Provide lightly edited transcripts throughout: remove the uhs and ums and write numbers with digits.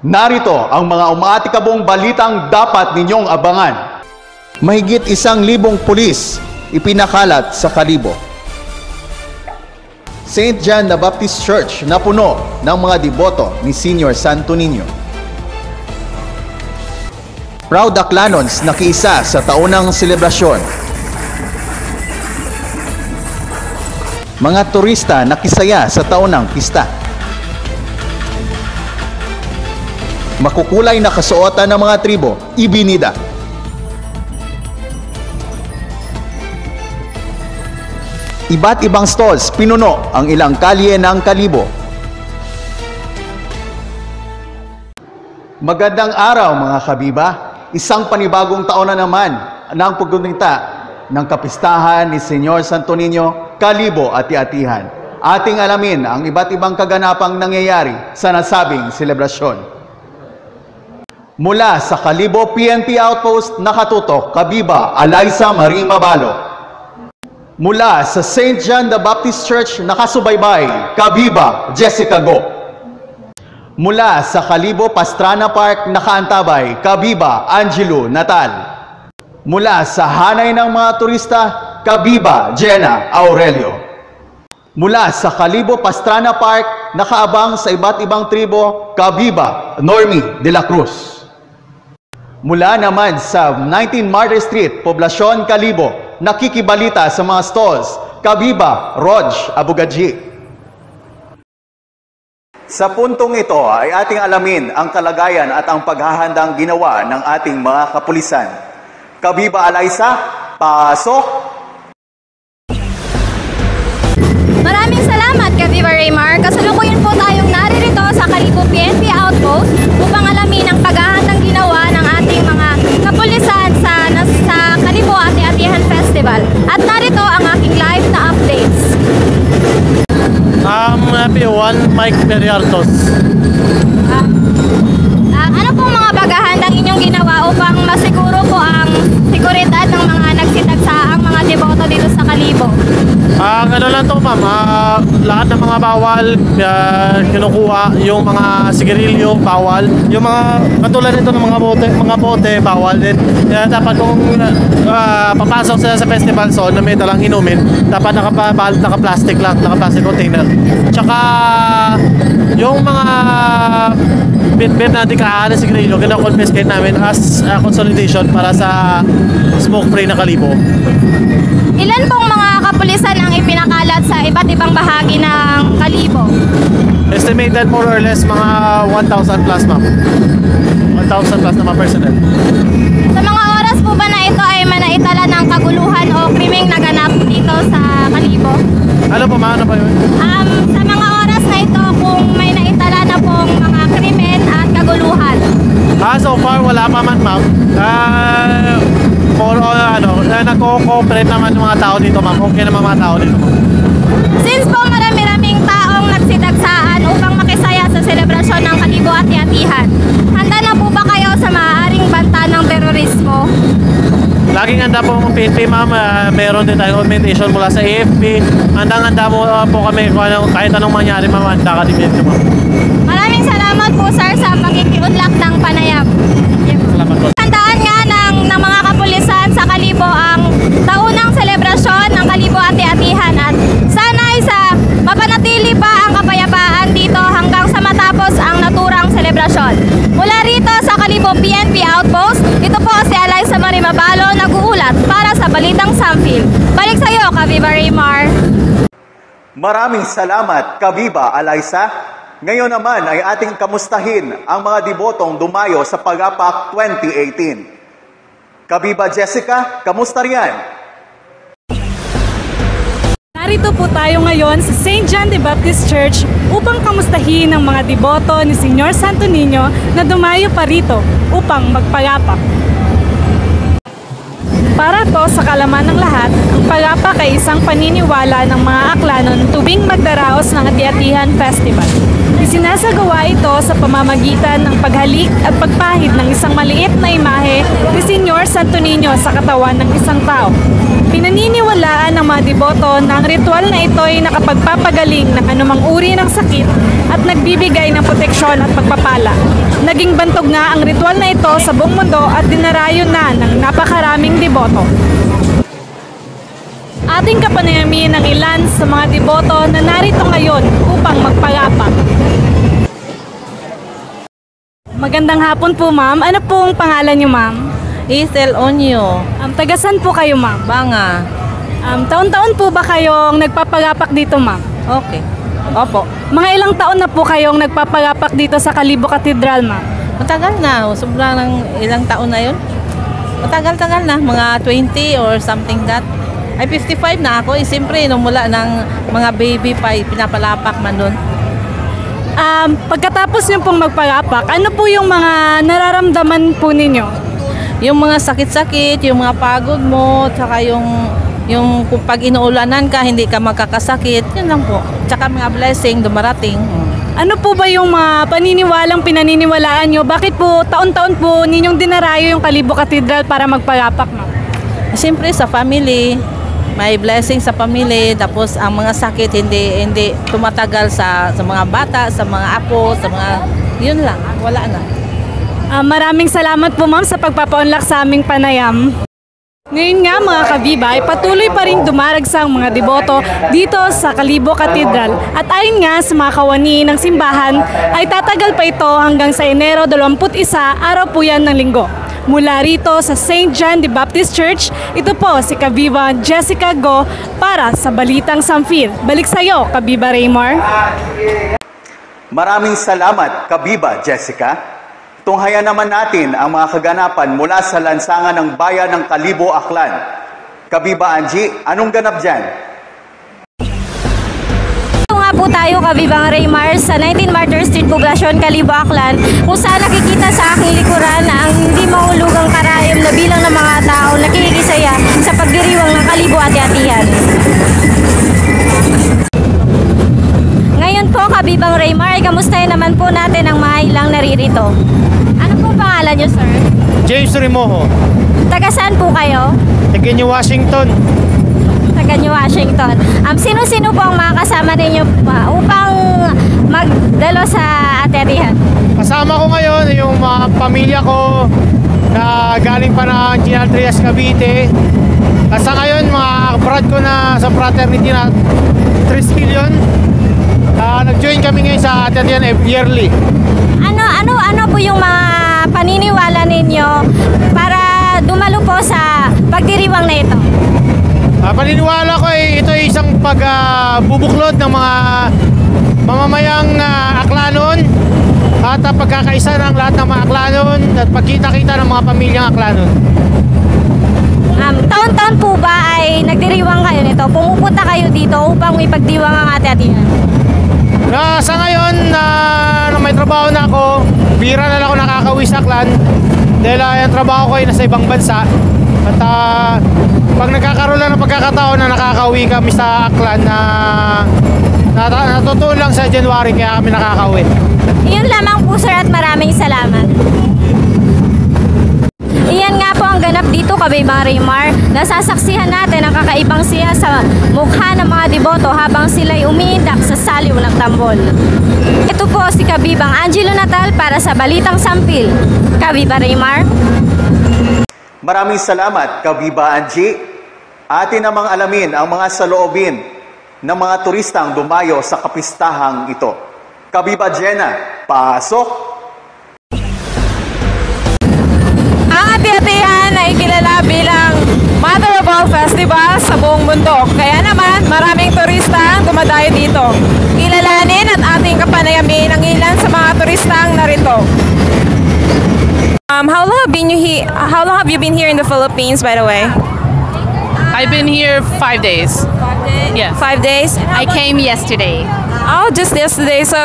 Narito ang mga umaatikabong balitang dapat ninyong abangan. Mahigit 1,000 pulis ipinakalat sa Kalibo. St. John the Baptist Church na puno ng mga deboto ni Senior Santo Niño. Proud Aklanons nakiisa sa taunang selebrasyon. Mga turista nakisaya sa taunang pista. Makukulay na kasuotan ng mga tribo, ibinida. Iba't ibang stalls pinuno ang ilang kalye ng Kalibo. Magandang araw mga kabiba. Isang panibagong taon na naman ng paggunita ng kapistahan ni Senyor Santo Niño, Kalibo Ati-Atihan. Ating alamin ang iba't ibang kaganapang nangyayari sa nasabing selebrasyon. Mula sa Kalibo PNP Outpost, nakatutok Kabiba Alaysa Marie Mabalo. Mula sa St. John the Baptist Church, nakasubaybay Kabiba Jessica Go. Mula sa Kalibo Pastrana Park, nakaantabay Kabiba Angelo Natal. Mula sa hanay ng mga turista, Kabiba Jenna Aurelio. Mula sa Kalibo Pastrana Park, nakaabang sa iba't ibang tribo, Kabiba Normie de la Cruz. Mula naman sa 19 Martyr Street, Poblacion, Kalibo, nakikibalita sa mga stalls, Kabiba Rog Abugadji. Sa puntong ito ay ating alamin ang kalagayan at ang paghahandang ginawa ng ating mga kapulisan. Kabiba Alaysa, pasok! Maraming salamat, Kabiba Raymar. Kasalukuyan po tayong naririto sa Kalibo PNP Outpost upang alamin ang paghahandang ginawa ng ating mga kapulisan sa Kalibo Ati-Atihan Festival. At narito ang aking live na updates. Happy one, Mike Periartos. Ano pong mga paghahandang inyong ginawa upang masiguro po ang seguridad ng mga nagsitagsaang mga deboto dito sa Kalibo? Ano lang to ma'am, lahat ng mga bawal, kinukuha, yung mga sigarilyo, bawal, yung mga katulad nito ng mga bote, bawal din. Kaya dapat kung papasok sila sa festival zone na may dalang inumin, dapat naka-plastic container. Tsaka yung mga bit na dikahan na sigarilyo, kina-confiscate namin as consolidation para sa smoke-free na Kalibo. Ilan pong mga kapulisan ang ipinakalat sa iba't ibang bahagi ng Kalibo? Estimated more or less mga 1,000 plus ma'am. 1,000 plus na mga personnel. Sa mga oras po ba na ito ay manaitala ng kaguluhan o krimeng naganap dito sa Kalibo? Ano po ma'am? Ano pa yun? Sa mga oras na ito, kung may naitala na pong mga krimen at kaguluhan? So far wala pa man ma'am. Nagko-cooperate naman yung mga tao dito ma'am. Okay naman mga tao dito ma'am. Since po marami-raming taong nagsitagsaan upang makisaya sa selebrasyon ng Kalibo Ati-Atihan, handa na po ba kayo sa maaaring banta ng terorismo? Laging handa po ang PNP ma'am. Meron din tayong augmentation mula sa AFP. Handang-handa po kami kahit anong mangyari ma'am. Handa ka din dito ma'am. Maraming salamat po sir sa pagkikiunlak ng panayam. Salamat po. Handaan nga ng mga kapulisan sa Kalibo ang taunang selebrasyon ng Kalibo Ati-Atihan at sana ay sa mapanatili pa ang kapayapaan dito hanggang sa matapos ang naturang selebrasyon. Mula rito sa Kalibo PNP Outpost, ito po si Alaysa Marie Mabalo nag-uulat para sa Balitang Samfil. Balik sa iyo, Kabiba Raymar. Maraming salamat, Kabiba Alaysa. Ngayon naman ay ating kamustahin ang mga debotong dumayo sa Pag-APAC 2018. Kabiba Jessica, kamusta riyan? Narito po tayo ngayon sa St. John the Baptist Church upang kamustahin ang mga deboto ni Senyor Santo Niño na dumayo pa rito upang magpag-APAC. Para to sa kalaman ng lahat, ang Pag-APAC ay isang paniniwala ng mga Aklanon tuwing magdaraos ng Ati-Atihan Festival. Isinasagawa ito sa pamamagitan ng paghalik at pagpahid ng isang maliit na imahe ni Senyor Santo Niño sa katawan ng isang tao. Pinaniniwalaan ng mga deboto na ang ritual na ito ay nakapagpapagaling ng anumang uri ng sakit at nagbibigay ng proteksyon at pagpapala. Naging bantog nga ang ritual na ito sa buong mundo at dinarayo na ng napakaraming deboto. Ating kapanayamin ang ilan sa mga deboto na narito ngayon upang magpalapak. Magandang hapon po, ma'am. Ano pong pangalan niyo, ma'am? Isel Onyo, Tagasan po kayo, ma'am? Banga. Taon-taon po ba kayong nagpapalapak dito, ma'am? Okay. Opo. Mga ilang taon na po kayong nagpapalapak dito sa Kalibo Cathedral, ma'am? Matagal na. Sobrang ng ilang taon na yun. Matagal-tagal na. Mga 20 or something that. Ay, 55 na ako. Siyempre, nung mula ng mga baby pa, pinapalapak man doon. Pagkatapos niyo pong magpalapak, ano po yung mga nararamdaman po ninyo? Yung mga sakit-sakit, yung mga pagod mo, tsaka yung kung pag inuulanan ka, hindi ka magkakasakit. Yun lang po. Tsaka mga blessing, dumarating. Ano po ba yung mga paniniwalang pinaniniwalaan nyo? Bakit po taon-taon po ninyong dinarayo yung Kalibo Cathedral para magpalapak, ma'am? Siyempre, sa family. May blessing sa pamilya, tapos ang mga sakit hindi tumatagal sa mga bata, sa mga apo, sa mga yun lang, wala na. Maraming salamat po, ma'am, sa pagpapaunlak sa aming panayam. Ngayon nga, mga kabibay, patuloy pa rin dumaragsang mga deboto dito sa Kalibo Cathedral. At ayon nga sa mga kawani ng simbahan, ay tatagal pa ito hanggang sa Enero 21, araw po yan ng linggo. Mula rito sa St. John the Baptist Church, ito po si Kabiba Jessica Go para sa Balitang Samfir. Balik sa iyo, Kabiba Raymar. Maraming salamat, Kabiba Jessica. Tunghayan naman natin ang mga kaganapan mula sa lansangan ng bayan ng Kalibo, Aklan. Kabiba Angie, anong ganap dyan? Po tayo, Kabibang Raymar, sa 19 Martyr Street, Poblacion, Kalibo, Aklan, kung saan nakikita sa aking likuran na ang hindi mahulugang karayom na bilang ng mga tao nakikisaya sa pagdiriwang ng Kalibo Ati-Atihan. Ngayon po, Kabibang Raymar, kamustahin naman po natin ang mga ilang naririto. Ano po pangalan niyo, sir? James Rimoho, Taga saan po kayo? taga New Washington. Taga New Washington. Sino-sino po ang mga kasama ninyo upang magdalo sa Ati-Atihan? Kasama ko ngayon yung mga pamilya ko na galing pa ng General Trias, Cavite. At sa ngayon, mga brad ko na sa fraternity na 3 million. Nag-join kami ngayon sa Ati-Atihan yearly. Ano po yung mga paniniwala ninyo para dumalo po sa pagdiriwang na ito? Paniniwala ko ay ito ay isang pagbubuklod ng mga mamamayang Aklanon at pagkakaisa ng lahat ng mga Aklanon at pagkita-kita ng mga pamilyang Aklanon. Taon-taon po ba ay nagdiriwang kayo nito? Pumupunta kayo dito upang ipagdiwang ang Ati-Atihan? Sa ngayon na may trabaho na ako, bira na lang ako nakakauwi sa Aklan dahil yung trabaho ko ay nasa ibang bansa. At pag nagkakaroon lang ng pagkakataon na nakakauwi kami sa Aklan na natutuon lang sa January kaya kami nakakauwi. Iyon lamang po, sir, at maraming salamat. Iyan nga po ang ganap dito, Kabibang Raymar. Nasasaksihan natin ang kakaibang siya sa mukha ng mga deboto habang sila'y umiindak sa saliw ng tambol. Ito po si Kabibang Angelo Natal para sa Balitang Sampil. Kabibang Raymar. Maraming salamat, Kabiba Angie. Atin namang alamin ang mga saloobin ng mga turistang dumayo sa kapistahang ito. Kabiba Jenna, pasok! Ang Ati-Atihan ay kilala bilang Mother of all Festival sa buong mundo. Kaya naman, maraming turista ang dumadayo dito. Kilalanin at ating kapanayamin ang ilan sa mga turistang narito. How long have you been here in the Philippines, by the way? I've been here 5 days. 5 days. Yes. 5 days. I came yesterday. Oh, just yesterday. So,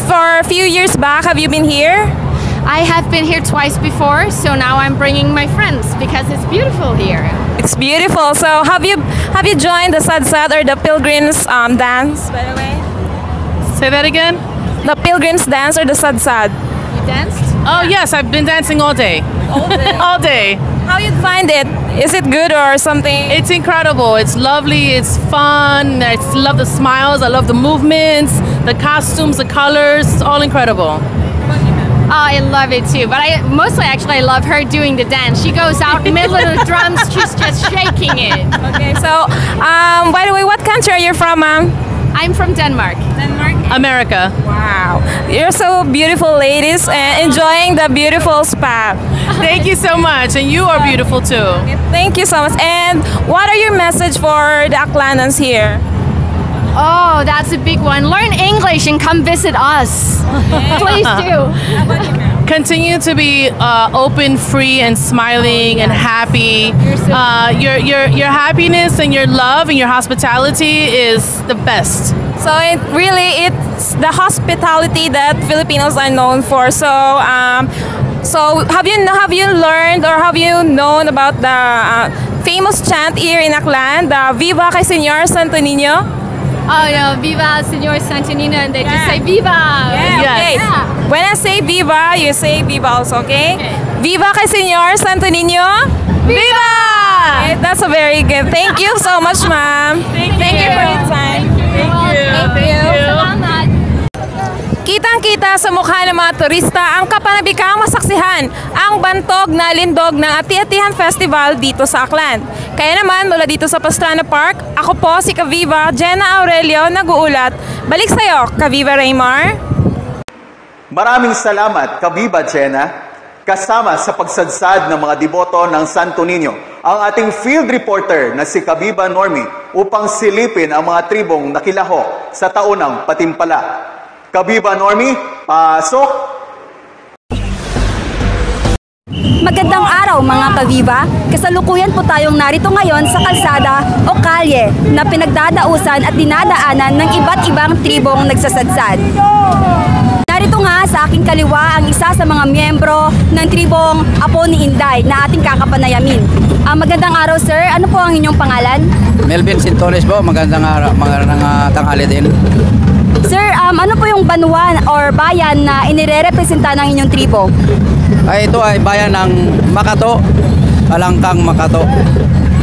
for a few years back, have you been here? I have been here twice before, so now I'm bringing my friends because it's beautiful here. It's beautiful. So, have you joined the Sadsad or the Pilgrims dance, by the way? Say that again? The Pilgrims dance or the Sadsad? You danced? Oh yes, I've been dancing all day. All day. All day. How you'd find it? Is it good or something? It's incredible. It's lovely. It's fun. I love the smiles. I love the movements, the costumes, the colors. It's all incredible. Oh, I love it too. But I love her doing the dance. She goes out in the middle of the drums, she's just shaking it. Okay, so by the way, what country are you from, ma'am? I'm from Denmark. America. Wow, you're so beautiful, ladies, and enjoying the beautiful spa. Thank you so much. And you are beautiful too. Thank you so much. And what are your message for the Aklanans here? Oh, that's a big one. Learn English and come visit us. Please do. Continue to be open, free, and smiling and happy. Your happiness and your love and your hospitality is the best. So it's the hospitality that Filipinos are known for. So have you learned or have you known about the famous chant here in Aklan, the Viva kay Señor Santo Niño? Oh no, Viva Señor Santo Niño, and they just say Viva. Yeah, okay. Yeah. When I say Viva, you say Viva also, okay? Viva kay Señor Santo Niño. Viva! Okay, that's a very good. Thank you so much, ma'am. Thank you for your time. Thank you. Salamat. Kitang-kita sa mukha ng mga turista ang kapanabikang masaksihan ang bantog na lindog ng Ati-Atihan Festival dito sa Aklan. Kaya naman mula dito sa Pastrana Park, ako po si Kaviva Jenna Aurelio nag-uulat. Balik sa'yo, Kaviva Raymar. Maraming salamat, Kabiba Jenna. Kasama sa pagsadsad ng mga deboto ng Santo Niño, ang ating field reporter na si Kabiba Normie upang silipin ang mga tribong nakilaho sa taunang patimpala. Kabiba Normie, pasok! Magandang araw mga kaviva! Kasalukuyan po tayong narito ngayon sa kalsada o kalye na pinagdadausan at dinadaanan ng iba't ibang tribong nagsasadsad. Narito nga sa aking kaliwa ang isa sa mga miyembro ng tribong Apo ni Inday na ating kakapanayamin. Magandang araw sir, ano po ang inyong pangalan? Melvin Sintones po, magandang tanghali din. Sir, ano po yung banwa or bayan na inirerepresenta ng inyong tribo? Ito ay bayan ng Makato, Alangkang Makato.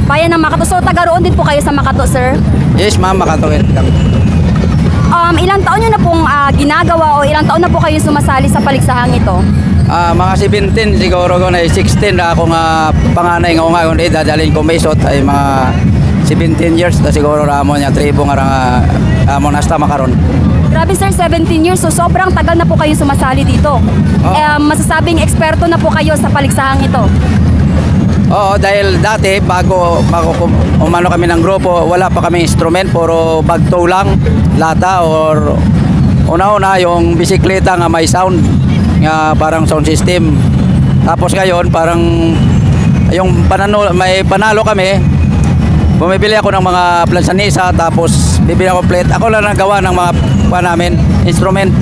Bayan ng Makato. So, taga-roon din po kayo sa Makato, sir? Yes, ma'am, Makato. Ilang taon nyo na pong ginagawa o ilang taon na po kayo sumasali sa paliksahang ito? Mga 17 siguro ko na 16 na ako nga panganay nga ngayon dadalhin ko maisot ay mga 17 years na siguro ramo niya tribo nga amon hasta makaron. Grabe sir, 17 years. So sobrang tagal na po kayo sumasali dito. Masasabing eksperto na po kayo sa paliksahang ito. Oo, dahil dati bago umano kami ng grupo, wala pa kami instrument, puro bagto lang, lata or una-una yung bisikleta nga may sound, nga parang sound system. Tapos ngayon parang yung may panalo kami, bumibili ako ng mga plansanisa, tapos bibili ako plate. Ako lang nagawa ng mga namin, instrument.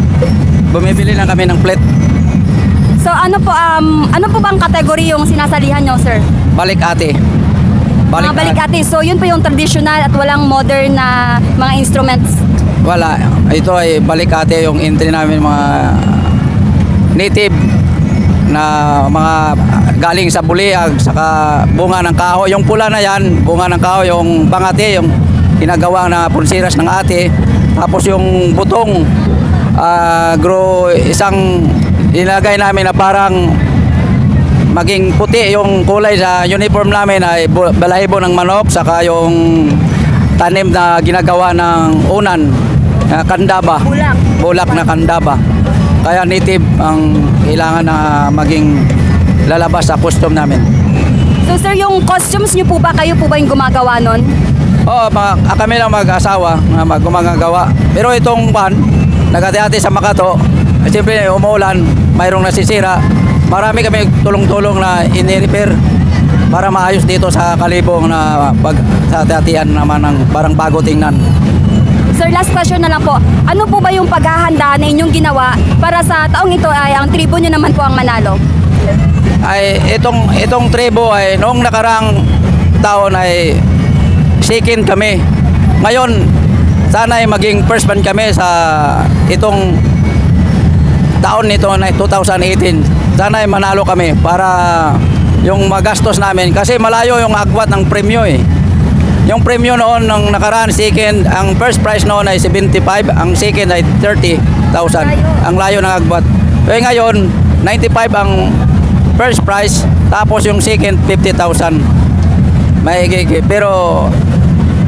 Bumibili lang kami ng plate. So ano po bang kategory yung sinasalihan nyo, sir? Balik-ate. Balik-ate. So yun po yung traditional at walang modern na mga instruments? Wala. Ito ay balik-ate yung entry namin, mga native na mga galing sa buliag, saka bunga ng kahoy. Yung pula na yan, bunga ng kahoy, yung bangate, yung ginagawa na pulsiras ng ate. Tapos yung butong, isang ilagay namin na parang maging puti yung kulay sa uniform namin ay balahibo ng manok, saka yung tanim na ginagawa ng unan, kandaba, bulak na kandaba. Kaya native ang kailangan na maging lalabas sa costume namin. So sir, yung costumes nyo po ba, kayo po ba yung gumagawa nun? Oo, kami lang mag-asawa na gumagawa. Pero itong nagati-ati sa Makato, siyempre umuulan, mayroong nasisira. Marami kami tulong-tulong na ini-repair para maayos dito sa Kalibong na sa ati-atian naman ng parang bago tingnan. Sir, last question na lang po. Ano po ba yung paghahanda na inyong ginawa para sa taong ito ay ang tribo nyo naman po ang manalo? Ay itong tribo ay noong nakarang taon ay second kami. Ngayon sana ay maging first man kami sa itong taon nito na 2018. Sana ay manalo kami para yung magastos namin kasi malayo yung agwat ng premyo eh. Yung premyo noon ng nakaraan second, ang first prize noon ay 75, ang second ay 30,000. Ang layo ng agwat. Eh ngayon, 95 ang first prize, tapos yung second 50,000. Pero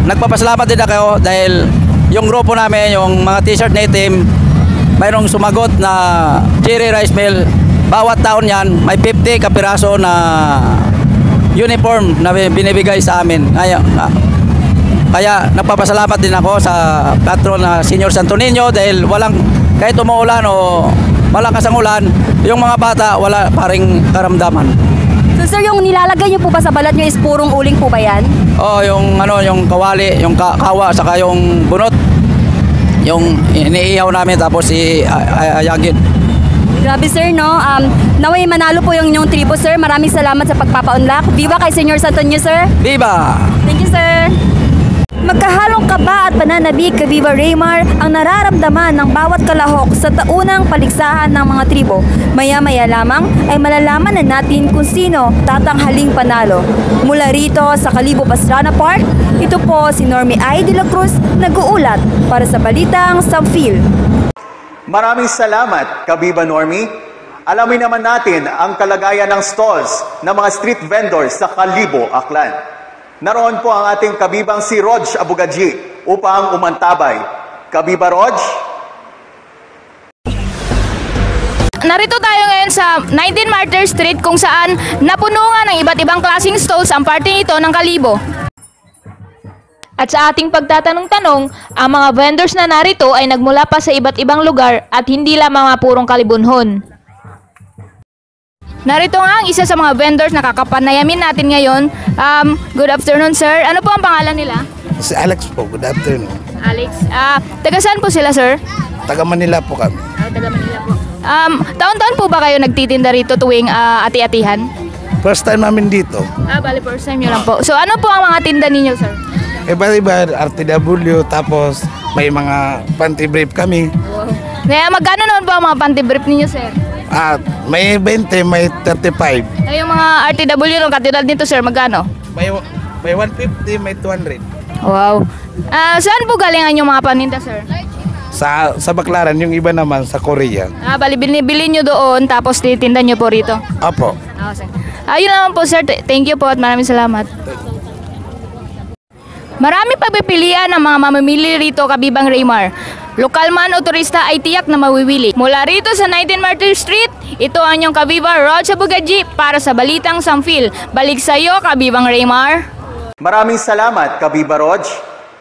nagpapasalamat din ako dahil yung grupo namin, yung mga t-shirt na itim, mayroong sumagot na cherry rice mill. Bawat taon yan, may 50 kapiraso na uniform na binibigay sa amin. Kaya nagpapasalamat din ako sa patron na Senior Santo Niño dahil kahit umuulan o malakas ang ulan, yung mga bata wala pa ring karamdaman. So sir, yung nilalagay niyo po ba sa balat niyo is purong uling po ba yan? Oh, yung kawali, yung kawa, saka yung bunot. Yung iniihaw namin tapos iayagin. Grabe sir, no? Naway manalo po yung inyong tribo sir. Maraming salamat sa pagpapa-unlock. Viva kay Senior Santo Niño sir. Viva! Thank you sir. Magkahalong kaba at pananabik kay Viva Raymar ang nararamdaman ng bawat kalahok sa taunang paligsahan ng mga tribo. Maya-maya lamang ay malalaman na natin kung sino tatanghaling panalo. Mula rito sa Kalibo Pastrana Park, ito po si Normie I. De La Cruz nag-uulat para sa Balitang Samfil. Maraming salamat, Kabiba Normie. Alamin naman natin ang kalagayan ng stalls ng mga street vendors sa Kalibo, Aklan. Naroon po ang ating kabibang si Rog Abugaji upang umantabay. Kabiba Rog? Narito tayo ngayon sa 19 Martyr Street kung saan napuno nga ng iba't ibang klaseng stalls ang parting ito ng Kalibo. At sa ating pagtatanong-tanong, ang mga vendors na narito ay nagmula pa sa iba't ibang lugar at hindi lamang mga purong Kalibunhon. Narito nga ang isa sa mga vendors na kakapanayamin natin ngayon. Good afternoon, sir. Ano po ang pangalan nila? Si Alex po. Good afternoon. Alex. Taga saan po sila, sir? Taga Manila po kami. Taga Manila po. Taon-taon po ba kayo nagtitinda rito tuwing ati-atihan? First time namin dito. Bali first time nyo lang po. So ano po ang mga tinda ninyo, sir? Iba-iba, RTW, tapos may mga panty brief kami. Wow. Kaya magkano naman po ang mga panty brief ninyo, sir? At may 20, may 35. Yung mga RTW nung katulad nito, sir, magkano? May 150, may 200. Wow. Saan po galing ang inyong mga paninda, sir? Sa Baclaran, yung iba naman sa Korea. Bali, binibili nyo doon, tapos titinda nyo po rito? Apo. Yun naman po, sir. Thank you po at maraming salamat. Marami pagpipilian ng mga mamimili rito, Kabibang Raymar. Lokal man o turista ay tiyak na mawiwili. Mula rito sa 19 Martyr Street, ito ang inyong Kabiba Rog Abugaji para sa Balitang Samfil. Balik sa iyo, Kabibang Raymar. Maraming salamat, Kabiba Rog.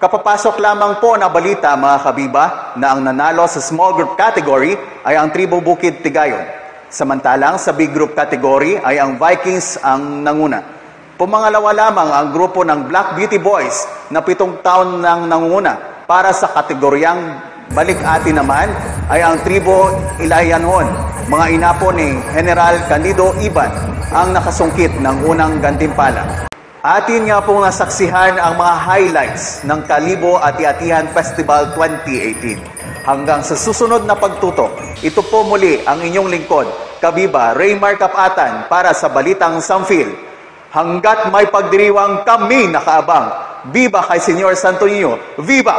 Kapapasok lamang po na balita, mga Kabiba, na ang nanalo sa small group category ay ang Tribo Bukid Tigayon. Samantalang sa big group category ay ang Vikings ang nanguna. Pumangalawa lamang ang grupo ng Black Beauty Boys na 7 taon nang nanguna. Para sa kategoryang balik-ati naman ay ang Tribo Ilayanhon. Mga inapo ni General Candido Iban ang nakasungkit ng unang gantimpala. Atin nga pong nasaksihan ang mga highlights ng Kalibo Ati-Atihan Festival 2018. Hanggang sa susunod na pagtutok, ito po muli ang inyong lingkod, Kabiba Raymar Kapatan para sa Balitang Samfil. Hanggat may pagdiriwang kami nakaabang. Viva kay Senior Santo Niño! Viva!